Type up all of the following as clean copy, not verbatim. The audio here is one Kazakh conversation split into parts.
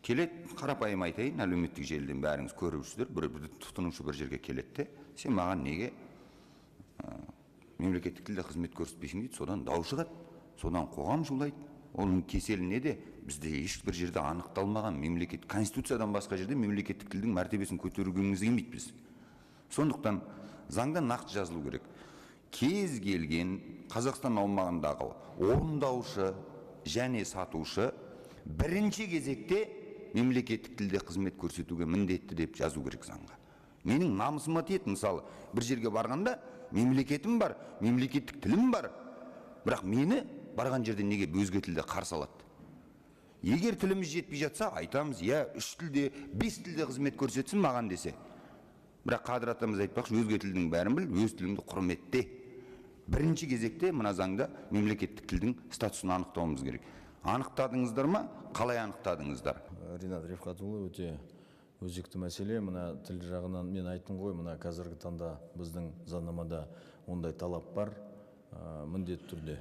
келет, қарапайым айтайын, әлеуметтік желіден бәріңіз көріп жүрсіздер, бір тұтынушы бір жерге келетті, сен маған неге мемлекеттік тілде қызмет көрсетпейсің дейді, содан дау шығады, содан қоғам шулайды. Оның кеселі неде? Бізде ешбір жерде анықталмаған мемлекет, конституциядан басқа жерде мемлекеттік тілдің мәртебесін көтергіміз келмейді біз. Сондықтан заңда нақты жазылу керек. Кез келген Қазақстан аумағындағы орындаушы және сатушы бірінші кезекте мемлекеттік тілде қызмет көрсетуге міндетті деп жазу керек заңға. Менің намысыма тиеді, мысалы, бір жерге барғанда мемлекетім бар, мемлекеттік тілім бар, бірақ мені барған жерде неге өзге тілде қарсы алады? Егер тіліміз жетпей жатса, айтамыз, я 3 тілде, 5 тілде қызмет көрсетсін маған десе. Бірақ Қадыр атамыз айтпақшы, өзге тілдің бәрін біл, өз тіліңді құрметте. Бірінші кезекте мына заңда мемлекеттік тілдің статусын анықтауымыз керек. Анықтадыңыздар ма? Қалай анықтадыңыздар? Ринат Рифқатұлы, өте өзекті мәселе. Мына тіл жағынан мен айттым ғой, мына қазіргі таңда біздің заңнамада ондай талап бар, міндетті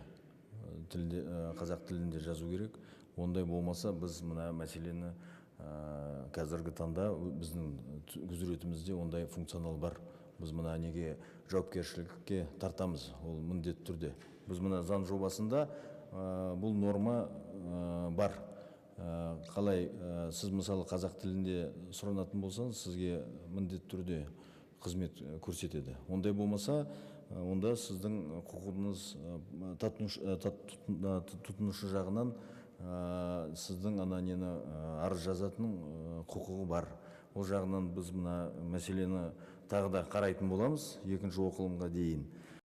түрде қазақ тілінде жазу керек. Ондай болмаса, біз мына мәселені қазіргі таңда біздің құзыретімізде ондай функционал бар. Біз мына неге жауапкершілікке тартамыз, ол міндетті түрде. Біз мына заң жобасында бұл норма бар. Қалай сіз мысалы қазақ тілінде сұранатын болсаңыз, сізге міндетті түрде қызмет көрсетеді. Ондай болмаса, онда сіздің құқығыңыз тұтынушы жағынан сіздің арыз жазатын құқығы бар. Ол жағынан біз мына мәселені тағы да қарайтын боламыз, екінші оқылымға дейін.